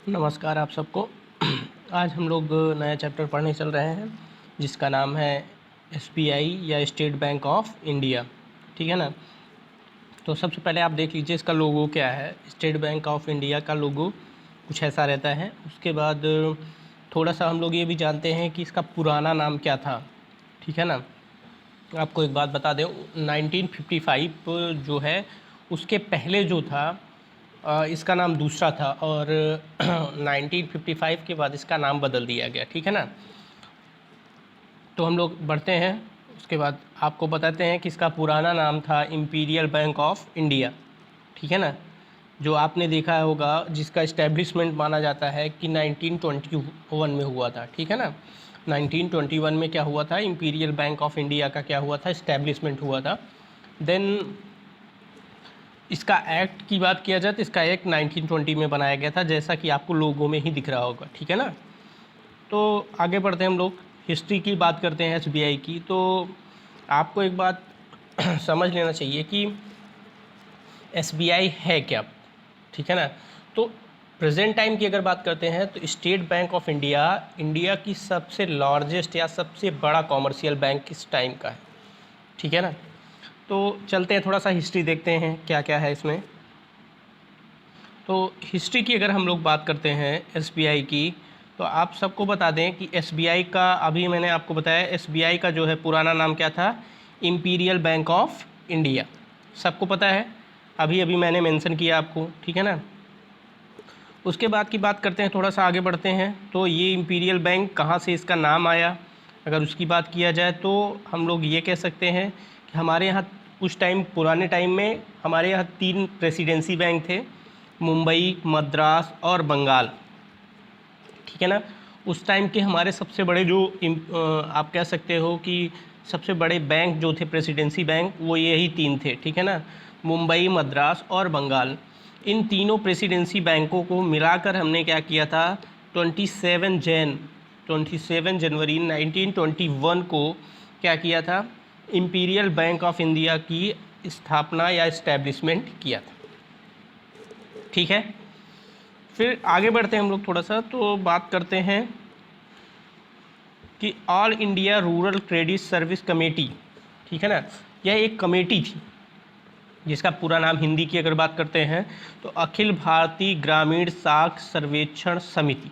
नमस्कार आप सबको। आज हम लोग नया चैप्टर पढ़ने चल रहे हैं जिसका नाम है एसबीआई या स्टेट बैंक ऑफ इंडिया। ठीक है ना। तो सबसे पहले आप देख लीजिए इसका लोगो क्या है। स्टेट बैंक ऑफ इंडिया का लोगो कुछ ऐसा रहता है। उसके बाद थोड़ा सा हम लोग ये भी जानते हैं कि इसका पुराना नाम क्या था। ठीक है ना। आपको एक बात बता दें, 1955 जो है उसके पहले जो था इसका नाम दूसरा था और 1955 के बाद इसका नाम बदल दिया गया। ठीक है ना। तो हम लोग बढ़ते हैं, उसके बाद आपको बताते हैं कि इसका पुराना नाम था इम्पीरियल बैंक ऑफ इंडिया। ठीक है ना। जो आपने देखा होगा जिसका इस्टेब्लिशमेंट माना जाता है कि 1921 में हुआ था। ठीक है ना। 1921 में क्या हुआ था, इम्पीरियल बैंक ऑफ इंडिया का क्या हुआ था, इस्टेब्लिशमेंट हुआ था। देन इसका एक्ट की बात किया जाए तो इसका एक्ट 1920 में बनाया गया था, जैसा कि आपको लोगों में ही दिख रहा होगा। ठीक है ना। तो आगे बढ़ते हैं, हम लोग हिस्ट्री की बात करते हैं एसबीआई की। तो आपको एक बात समझ लेना चाहिए कि एसबीआई है क्या। ठीक है ना। तो प्रेजेंट टाइम की अगर बात करते हैं तो state bank of India India की सबसे लार्जेस्ट या सबसे बड़ा कॉमर्शियल बैंक किस टाइम का है। ठीक है ना। तो चलते हैं, थोड़ा सा हिस्ट्री देखते हैं क्या क्या है इसमें। तो हिस्ट्री की अगर हम लोग बात करते हैं एसबीआई की, तो आप सबको बता दें कि एसबीआई का, अभी मैंने आपको बताया एसबीआई का जो है पुराना नाम क्या था, इम्पीरियल बैंक ऑफ इंडिया। सबको पता है, अभी अभी मैंने मेंशन किया आपको। ठीक है ना। उसके बाद की बात करते हैं, थोड़ा सा आगे बढ़ते हैं। तो ये इम्पीरियल बैंक कहाँ से इसका नाम आया, अगर उसकी बात किया जाए तो हम लोग ये कह सकते हैं कि हमारे यहाँ उस टाइम, पुराने टाइम में हमारे यहाँ 3 प्रेसिडेंसी बैंक थे, मुंबई, मद्रास और बंगाल। ठीक है ना। उस टाइम के हमारे सबसे बड़े जो आप कह सकते हो कि सबसे बड़े बैंक जो थे प्रेसिडेंसी बैंक, वो यही 3 थे। ठीक है ना। मुंबई, मद्रास और बंगाल। इन तीनों प्रेसिडेंसी बैंकों को मिलाकर हमने क्या किया था, 27 जनवरी 1921 को क्या किया था, इम्पीरियल बैंक ऑफ इंडिया की स्थापना या इस्टेब्लिशमेंट किया था। ठीक है। फिर आगे बढ़ते हैं हम लोग थोड़ा सा, तो बात करते हैं कि all India rural credit service committee. ठीक है ना। यह एक कमेटी थी जिसका पूरा नाम, हिंदी की अगर बात करते हैं तो अखिल भारतीय ग्रामीण साख सर्वेक्षण समिति।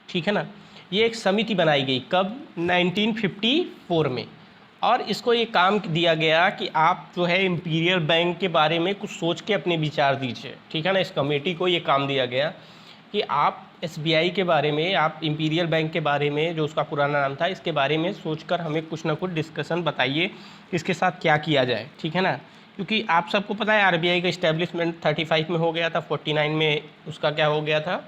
ठीक है ना। ये एक समिति बनाई गई कब, 1954 में। और इसको ये काम दिया गया कि आप जो है इम्पीरियल बैंक के बारे में कुछ सोच के अपने विचार दीजिए। ठीक है ना। इस कमेटी को ये काम दिया गया कि आप एसबीआई के बारे में, आप इम्पीरियल बैंक के बारे में, जो उसका पुराना नाम था, इसके बारे में सोचकर हमें कुछ ना कुछ डिस्कशन बताइए, इसके साथ क्या किया जाए। ठीक है ना। क्योंकि आप सबको पता है आरबीआई का इस्टेब्लिशमेंट 35 में हो गया था, 49 में उसका क्या हो गया था,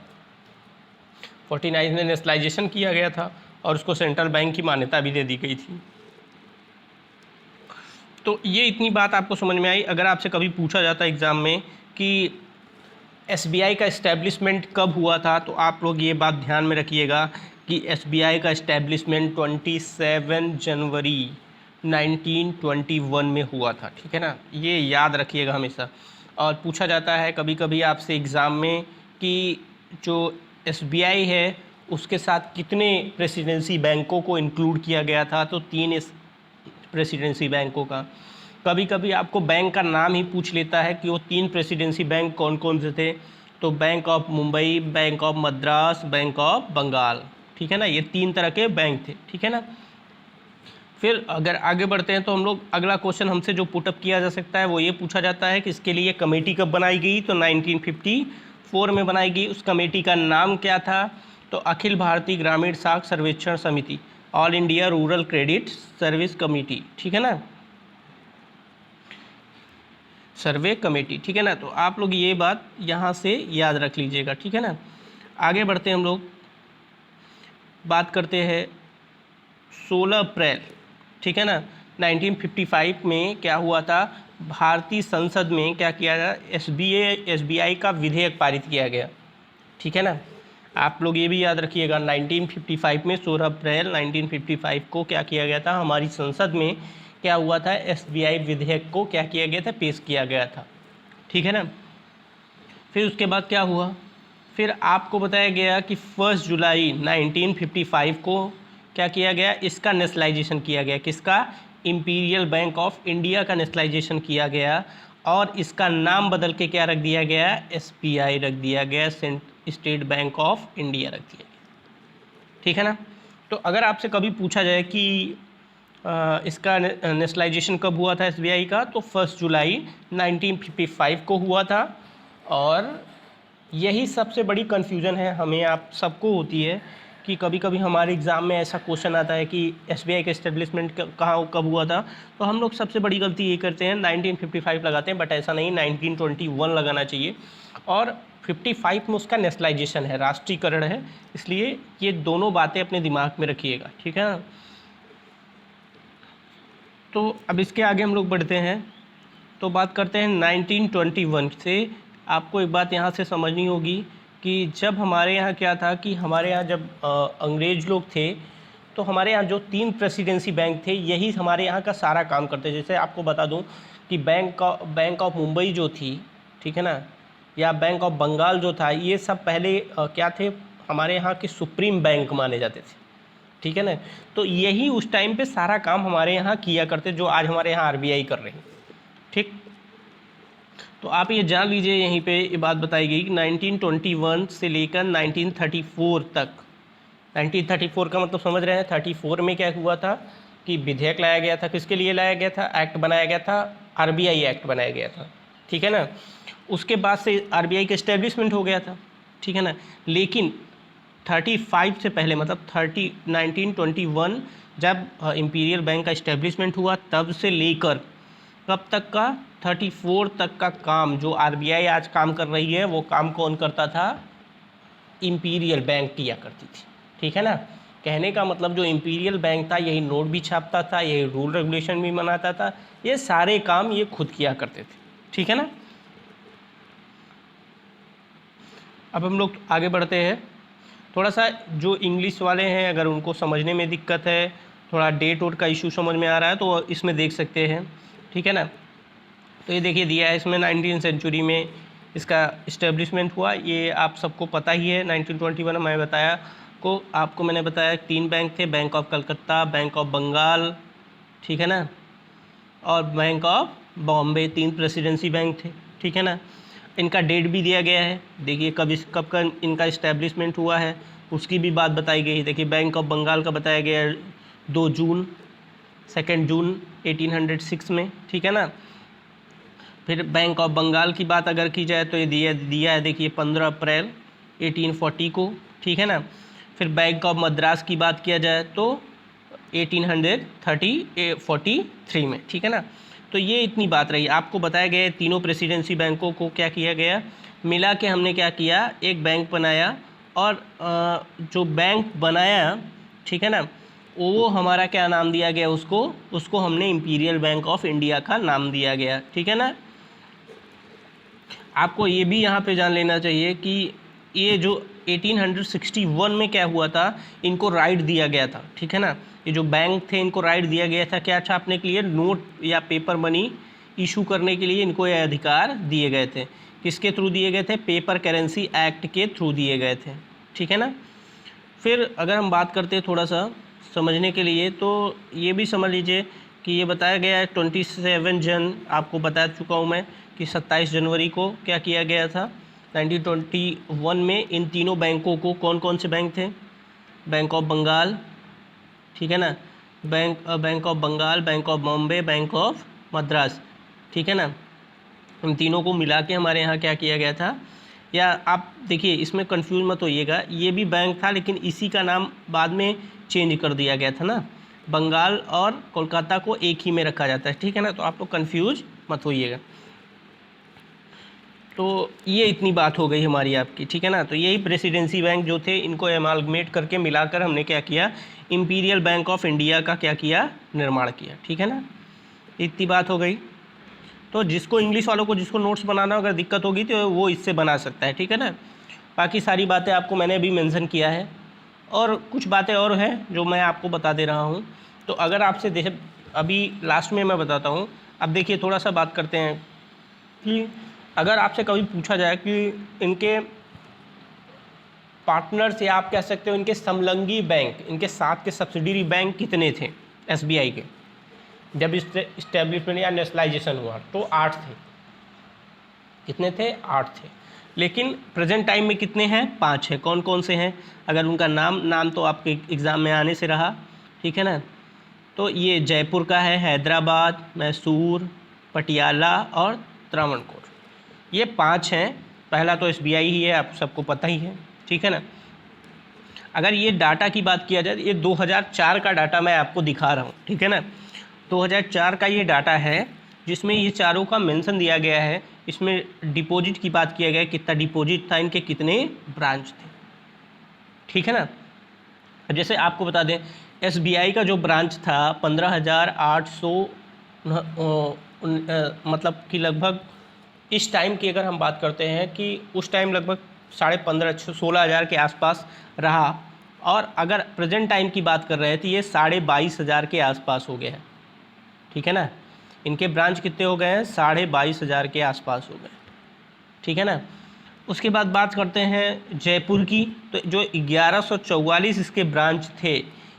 49 में नेशनलाइजेशन किया गया था और उसको सेंट्रल बैंक की मान्यता भी दे दी गई थी। तो ये इतनी बात आपको समझ में आई। अगर आपसे कभी पूछा जाता है एग्ज़ाम में कि एसबीआई का इस्टेब्लिशमेंट कब हुआ था, तो आप लोग ये बात ध्यान में रखिएगा कि एसबीआई का इस्टेब्लिशमेंट 27 जनवरी 1921 में हुआ था। ठीक है ना। ये याद रखिएगा हमेशा। और पूछा जाता है कभी कभी आपसे एग्ज़ाम में कि जो एसबीआई है उसके साथ कितने प्रेसिडेंसी बैंकों को इंक्लूड किया गया था, तो 3 प्रेसिडेंसी बैंकों का। कभी कभी आपको बैंक का नाम ही पूछ लेता है कि वो 3 प्रेसिडेंसी बैंक कौन कौन से थे, तो bank of Mumbai, bank of Madras, bank of Bengal. ठीक है ना। ये 3 तरह के बैंक थे। ठीक है ना। फिर अगर आगे बढ़ते हैं तो हम लोग, अगला क्वेश्चन हमसे जो पुटअप किया जा सकता है वो ये पूछा जाता है कि इसके लिए कमेटी कब बनाई गई, तो 1954 में बनाई गई। उस कमेटी का नाम क्या था, तो अखिल भारतीय ग्रामीण साख सर्वेक्षण समिति, all India rural credit service committee. ठीक है ना, सर्वे कमेटी। ठीक है ना। तो आप लोग ये बात यहाँ से याद रख लीजिएगा। ठीक है ना। आगे बढ़ते हैं, हम लोग बात करते हैं 16 अप्रैल। ठीक है ना, 1955 में क्या हुआ था, भारतीय संसद में क्या किया गया, एसबीआई का विधेयक पारित किया गया। ठीक है ना। आप लोग ये भी याद रखिएगा, 1955 में 16 अप्रैल 1955 को क्या किया गया था, हमारी संसद में क्या हुआ था, एसबीआई विधेयक को क्या किया गया था, पेश किया गया था। ठीक है ना। फिर उसके बाद क्या हुआ, फिर आपको बताया गया कि 1 जुलाई 1955 को क्या किया गया, इसका नेशनलाइजेशन किया गया। किसका? इंपीरियल बैंक ऑफ इंडिया का नेशनलाइजेशन किया गया और इसका नाम बदल के क्या रख दिया गया? SBI रख दिया गया, स्टेट बैंक ऑफ इंडिया रख दिया गया। ठीक है ना। तो अगर आपसे कभी पूछा जाए कि इसका नेशनलाइजेशन कब हुआ था SBI का, तो 1 जुलाई 1955 को हुआ था। और यही सबसे बड़ी कन्फ्यूज़न है हमें, आप सबको होती है कि कभी कभी हमारे एग्ज़ाम में ऐसा क्वेश्चन आता है कि SBI का इस्टेब्लिशमेंट कहाँ कब हुआ था। तो हम लोग सबसे बड़ी गलती ये करते हैं 1955 लगाते हैं, बट ऐसा नहीं, 1921 लगाना चाहिए। और 55 में उसका नेशनलाइजेशन है, राष्ट्रीयकरण है, इसलिए ये दोनों बातें अपने दिमाग में रखिएगा। ठीक है ना। तो अब इसके आगे हम लोग बढ़ते हैं, तो बात करते हैं 1921 से। आपको एक बात यहाँ से समझनी होगी कि जब हमारे यहाँ क्या था कि हमारे यहाँ जब अंग्रेज़ लोग थे, तो हमारे यहाँ जो 3 प्रेसिडेंसी बैंक थे यही हमारे यहाँ का सारा काम करते। जैसे आपको बता दूँ कि बैंक ऑफ मुंबई जो थी, ठीक है ना, या बैंक ऑफ बंगाल जो था, ये सब पहले क्या थे, हमारे यहाँ के सुप्रीम बैंक माने जाते थे। ठीक है ना। तो यही उस टाइम पे सारा काम हमारे यहाँ किया करते, जो आज हमारे यहाँ RBI कर रहे हैं। ठीक, तो आप ये जान लीजिए, यहीं पे ये बात बताई गई कि 1921 से लेकर 1934 तक। 1934 का मतलब समझ रहे हैं, 34 में क्या हुआ था कि विधेयक लाया गया था। किसके लिए लाया गया था? एक्ट बनाया गया था, RBI एक्ट बनाया गया था। ठीक है ना। उसके बाद से RBI का इस्टेब्लिशमेंट हो गया था। ठीक है ना। लेकिन 35 से पहले, मतलब 1921 जब इंपीरियल बैंक का इस्टेब्लिशमेंट हुआ, तब से लेकर कब तक का, 34 तक का काम जो RBI आज काम कर रही है, वो काम कौन करता था? इंपीरियल बैंक किया करती थी। ठीक है ना। कहने का मतलब जो इंपीरियल बैंक था, यही नोट भी छापता था, यही रूल रेगुलेशन भी बनाता था, ये सारे काम ये खुद किया करते थे। ठीक है ना। अब हम लोग आगे बढ़ते हैं। थोड़ा सा जो इंग्लिश वाले हैं, अगर उनको समझने में दिक्कत है, थोड़ा डेट वोट का इशू समझ में आ रहा है, तो इसमें देख सकते हैं। ठीक है ना। तो ये देखिए दिया है इसमें 19वीं सेंचुरी में इसका इस्टेब्लिशमेंट हुआ। ये आप सबको पता ही है। 1921 मैं बताया को आपको मैंने बताया 3 बैंक थे, bank of Calcutta, bank of Bengal, ठीक है ना, और bank of Bombay. 3 presidency bank थे। ठीक है ना। इनका डेट भी दिया गया है, देखिए कब का इनका इस्टेब्लिशमेंट हुआ है, उसकी भी बात बताई गई है। देखिए बैंक ऑफ बंगाल का बताया गया है 2 जून 1806 में। ठीक है ना। फिर बैंक ऑफ बंगाल की बात अगर की जाए तो ये दिया है, देखिए 15 अप्रैल 1840 को। ठीक है ना। फिर बैंक ऑफ मद्रास की बात किया जाए तो 1843 में। ठीक है ना। तो ये इतनी बात रही। आपको बताया गया तीनों प्रेसिडेंसी बैंकों को क्या किया गया, मिला के हमने क्या किया, एक बैंक बनाया। और जो बैंक बनाया, ठीक है ना, वो हमारा क्या नाम दिया गया, उसको हमने इंपीरियल बैंक ऑफ इंडिया का नाम दिया गया। ठीक है ना। आपको ये भी यहाँ पे जान लेना चाहिए कि ये जो 1861 में क्या हुआ था, इनको राइट दिया गया था। ठीक है ना। ये जो बैंक थे, इनको राइट दिया गया था क्या छापने के लिए, नोट या पेपर मनी इशू करने के लिए इनको ये अधिकार दिए गए थे। किसके थ्रू दिए गए थे? पेपर करेंसी एक्ट के थ्रू दिए गए थे। ठीक है ना। फिर अगर हम बात करते हैं थोड़ा सा समझने के लिए, तो ये भी समझ लीजिए कि ये बताया गया है 27 आपको बता चुका हूँ मैं कि 27 जनवरी को क्या किया गया था 1921 में। इन तीनों बैंकों को, कौन कौन से बैंक थे? बैंक ऑफ बंगाल, ठीक है ना, bank of Bengal, bank of Bombay, bank of Madras, ठीक है ना, इन तीनों को मिला के हमारे यहाँ क्या किया गया था। या आप देखिए इसमें कंफ्यूज मत होइएगा, ये भी बैंक था लेकिन इसी का नाम बाद में चेंज कर दिया गया था ना, बंगाल और कोलकाता को एक ही में रखा जाता है। ठीक है ना। तो आप लोग कंफ्यूज मत होइएगा। तो ये इतनी बात हो गई हमारी आपकी। ठीक है ना। तो यही प्रेसिडेंसी बैंक जो थे, इनको एमालगमेट करके मिलाकर हमने क्या किया, इंपीरियल बैंक ऑफ इंडिया का क्या किया, निर्माण किया। ठीक है ना। इतनी बात हो गई। तो जिसको इंग्लिश वालों को जिसको नोट्स बनाना अगर दिक्कत होगी तो वो इससे बना सकता है। ठीक है ना। बाकी सारी बातें आपको मैंने अभी मेंशन किया है, और कुछ बातें और हैं जो मैं आपको बता दे रहा हूँ। तो अगर आपसे देख, अभी लास्ट में मैं बताता हूँ। अब देखिए थोड़ा सा बात करते हैं कि अगर आपसे कभी पूछा जाए कि इनके पार्टनर्स या आप कह सकते हो इनके समलंगी बैंक, इनके साथ के सब्सिडरी बैंक कितने थे एसबीआई के जब इस्टेब्लिशमेंट या नेशनलाइजेशन हुआ? तो 8 थे। कितने थे? 8 थे। लेकिन प्रेजेंट टाइम में कितने हैं? 5 हैं। कौन कौन से हैं? अगर उनका नाम तो आपके एग्ज़ाम में आने से रहा, ठीक है ना। तो ये जयपुर का है, हैदराबाद, मैसूर, पटियाला और त्रावणकोर, ये 5 हैं। पहला तो एसबीआई ही है, आप सबको पता ही है, ठीक है ना। अगर ये डाटा की बात किया जाए, ये 2004 का डाटा मैं आपको दिखा रहा हूँ, ठीक है ना। 2004 का ये डाटा है जिसमें ये चारों का मेंशन दिया गया है। इसमें डिपॉजिट की बात किया गया है, कितना डिपॉजिट था, इनके कितने ब्रांच थे, ठीक है ना। जैसे आपको बता दें, एसबीआई का जो ब्रांच था 15,800 मतलब कि लगभग इस टाइम की अगर हम बात करते हैं कि उस टाइम लगभग 15,500-16,000 के आसपास रहा। और अगर प्रेजेंट टाइम की बात कर रहे हैं तो ये 22,500 के आसपास हो गया है, ठीक है ना। इनके ब्रांच कितने हो गए हैं? 22,500 के आसपास हो गए, ठीक है ना। उसके बाद बात करते हैं जयपुर की, तो जो 1144 इसके ब्रांच थे,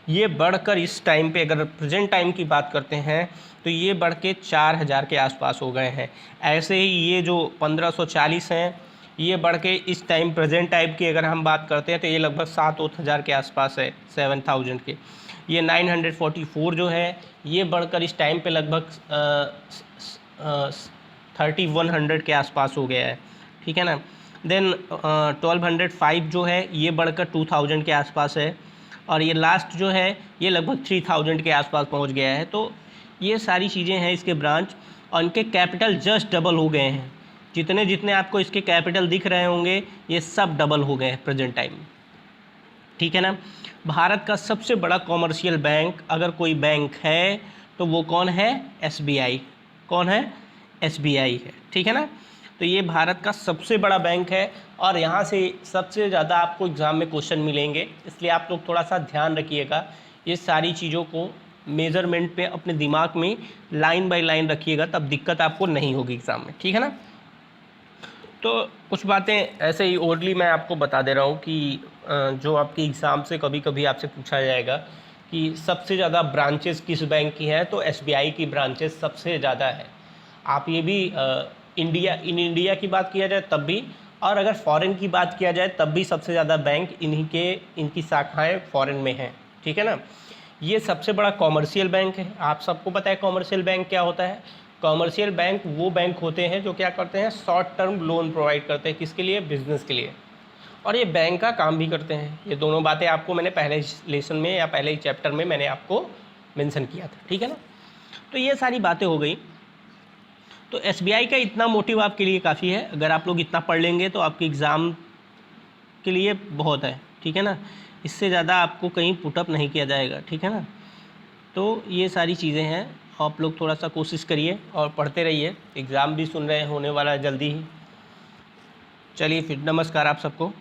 ये बढ़कर इस टाइम पे अगर प्रेजेंट टाइम की बात करते हैं तो ये बढ़ के 4,000 के आसपास हो गए हैं। ऐसे ही ये जो 1540 हैं, ये बढ़ के इस टाइम प्रेजेंट टाइम की अगर हम बात करते हैं तो ये लगभग 7,000 के आसपास है, 7,000 के। ये 944 जो है ये बढ़कर इस टाइम पे लगभग 3,100 के आसपास हो गया है, ठीक है ना। देन 1,205 जो है ये बढ़कर 2,000 के आसपास है। और ये लास्ट जो है ये लगभग 3,000 के आसपास पहुंच गया है। तो ये सारी चीज़ें हैं इसके ब्रांच, और इनके कैपिटल जस्ट डबल हो गए हैं। जितने जितने आपको इसके कैपिटल दिख रहे होंगे ये सब डबल हो गए हैं प्रेजेंट टाइम में, ठीक है ना। भारत का सबसे बड़ा कॉमर्शियल बैंक अगर कोई बैंक है तो वो कौन है? एसबीआई। कौन है? एसबीआई है, ठीक है ना। तो ये भारत का सबसे बड़ा बैंक है और यहाँ से सबसे ज़्यादा आपको एग्ज़ाम में क्वेश्चन मिलेंगे, इसलिए आप लोग थोड़ा सा ध्यान रखिएगा। ये सारी चीज़ों को मेज़रमेंट पे अपने दिमाग में लाइन बाय लाइन रखिएगा, तब दिक्कत आपको नहीं होगी एग्ज़ाम में, ठीक है ना। तो कुछ बातें ऐसे ही ओरली मैं आपको बता दे रहा हूँ कि जो आपके एग्ज़ाम से कभी कभी आपसे पूछा जाएगा कि सबसे ज़्यादा ब्रांचेस किस बैंक की है, तो एसबीआई की ब्रांचेस सबसे ज़्यादा है। आप ये भी इंडिया की बात किया जाए तब भी, और अगर फॉरेन की बात किया जाए तब भी सबसे ज़्यादा बैंक इनकी शाखाएँ फॉरेन में हैं, ठीक है ना। ये सबसे बड़ा कॉमर्शियल बैंक है। आप सबको पता है कॉमर्शियल बैंक क्या होता है। कॉमर्शियल बैंक वो बैंक होते हैं जो क्या करते हैं? शॉर्ट टर्म लोन प्रोवाइड करते हैं। किसके लिए? बिजनेस के लिए। और ये बैंक का काम भी करते हैं। ये दोनों बातें आपको मैंने पहले लेसन में या पहले ही चैप्टर में मैंने आपको मेंशन किया था, ठीक है ना। तो ये सारी बातें हो गई। तो एसबीआई का इतना मोटिव आपके लिए काफ़ी है। अगर आप लोग इतना पढ़ लेंगे तो आपके एग्ज़ाम के लिए बहुत है, ठीक है ना। इससे ज़्यादा आपको कहीं पुटअप नहीं किया जाएगा, ठीक है ना। तो ये सारी चीज़ें हैं, आप लोग थोड़ा सा कोशिश करिए और पढ़ते रहिए। एग्ज़ाम भी सुन रहे हैं, होने वाला है जल्दी ही। चलिए फिर, नमस्कार आप सबको।